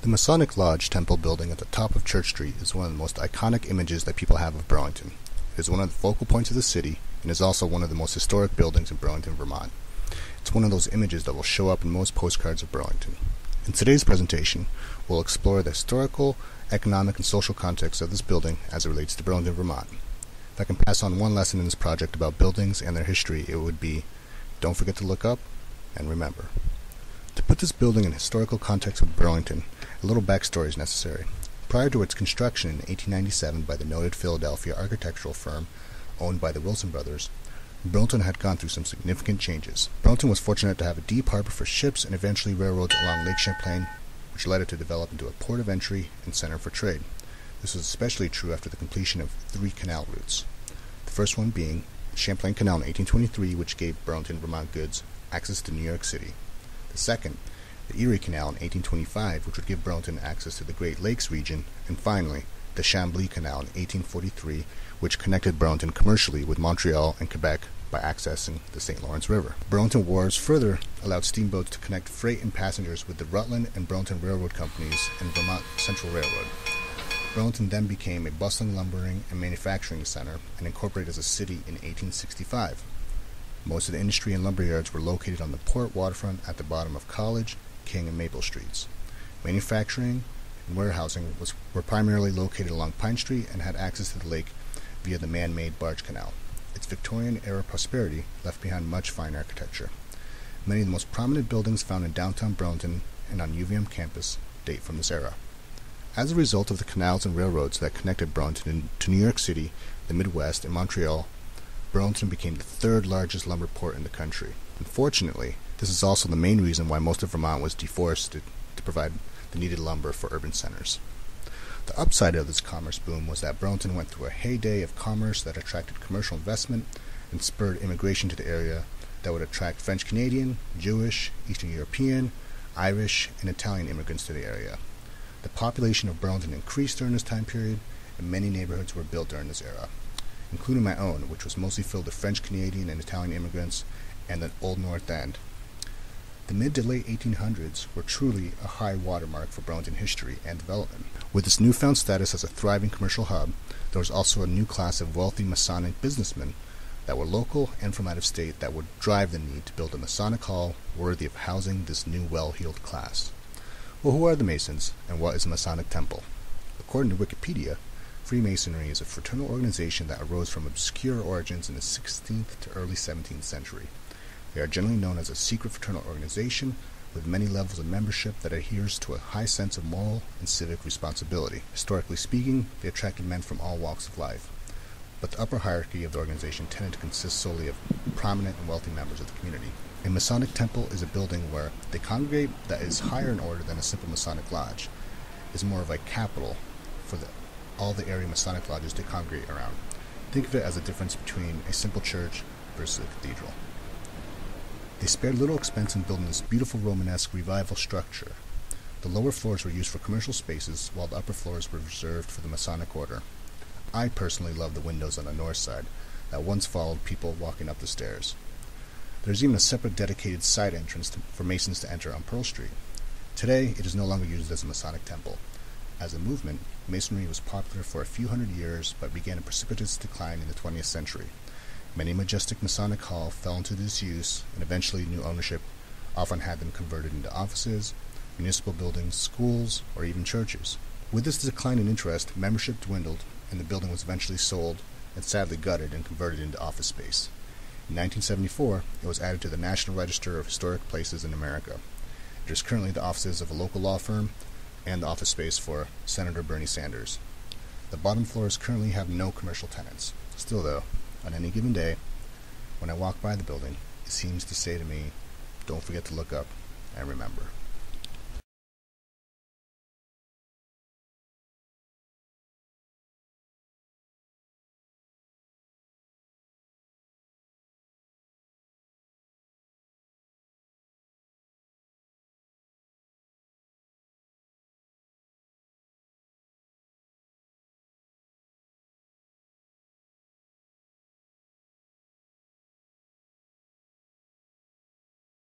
The Masonic Lodge Temple building at the top of Church Street is one of the most iconic images that people have of Burlington. It is one of the focal points of the city and is also one of the most historic buildings in Burlington, Vermont. It's one of those images that will show up in most postcards of Burlington. In today's presentation, we'll explore the historical, economic, and social context of this building as it relates to Burlington, Vermont. If I can pass on one lesson in this project about buildings and their history, it would be, don't forget to look up and remember. To put this building in historical context with Burlington, a little backstory is necessary. Prior to its construction in 1897 by the noted Philadelphia architectural firm owned by the Wilson brothers, Burlington had gone through some significant changes. Burlington was fortunate to have a deep harbor for ships and eventually railroads along Lake Champlain, which led it to develop into a port of entry and center for trade. This was especially true after the completion of 3 canal routes. The first one being Champlain Canal in 1823, which gave Burlington, Vermont goods access to New York City. The second, the Erie Canal in 1825, which would give Burlington access to the Great Lakes region, and finally, the Chambly Canal in 1843, which connected Burlington commercially with Montreal and Quebec by accessing the St. Lawrence River. Burlington Wharves further allowed steamboats to connect freight and passengers with the Rutland and Burlington Railroad Companies and Vermont Central Railroad. Burlington then became a bustling lumbering and manufacturing center and incorporated as a city in 1865. Most of the industry and lumber yards were located on the port waterfront at the bottom of College, King, and Maple Streets. Manufacturing and warehousing were primarily located along Pine Street and had access to the lake via the man-made barge canal. Its Victorian-era prosperity left behind much fine architecture. Many of the most prominent buildings found in downtown Burlington and on UVM campus date from this era. As a result of the canals and railroads that connected Burlington to New York City, the Midwest, and Montreal, Burlington became the 3rd largest lumber port in the country. Unfortunately, this is also the main reason why most of Vermont was deforested to provide the needed lumber for urban centers. The upside of this commerce boom was that Burlington went through a heyday of commerce that attracted commercial investment and spurred immigration to the area that would attract French Canadian, Jewish, Eastern European, Irish, and Italian immigrants to the area. The population of Burlington increased during this time period, and many neighborhoods were built during this era, including my own, which was mostly filled with French Canadian and Italian immigrants, and the Old North End. The mid to late 1800s were truly a high watermark for Burlington history and development. With its newfound status as a thriving commercial hub, there was also a new class of wealthy Masonic businessmen that were local and from out of state that would drive the need to build a Masonic hall worthy of housing this new well-heeled class. Well, who are the Masons, and what is a Masonic temple? According to Wikipedia, Freemasonry is a fraternal organization that arose from obscure origins in the 16th to early 17th century. They are generally known as a secret fraternal organization with many levels of membership that adheres to a high sense of moral and civic responsibility. Historically speaking, they attracted men from all walks of life, but the upper hierarchy of the organization tended to consist solely of prominent and wealthy members of the community. A Masonic temple is a building where they congregate that is higher in order than a simple Masonic lodge. It is more of a capital for all the area Masonic lodges to congregate around. Think of it as a difference between a simple church versus a cathedral. They spared little expense in building this beautiful Romanesque revival structure. The lower floors were used for commercial spaces, while the upper floors were reserved for the Masonic order. I personally love the windows on the north side that once followed people walking up the stairs. There's even a separate dedicated side entrance for Masons to enter on Pearl Street. Today, it is no longer used as a Masonic temple. As a movement, Masonry was popular for a few hundred years, but began a precipitous decline in the 20th century. Many majestic Masonic hall fell into disuse, and eventually new ownership often had them converted into offices, municipal buildings, schools, or even churches. With this decline in interest, membership dwindled, and the building was eventually sold and sadly gutted and converted into office space. In 1974, it was added to the National Register of Historic Places in America. It is currently the offices of a local law firm and the office space for Senator Bernie Sanders. The bottom floors currently have no commercial tenants. Still though, on any given day, when I walk by the building, it seems to say to me, don't forget to look up and remember.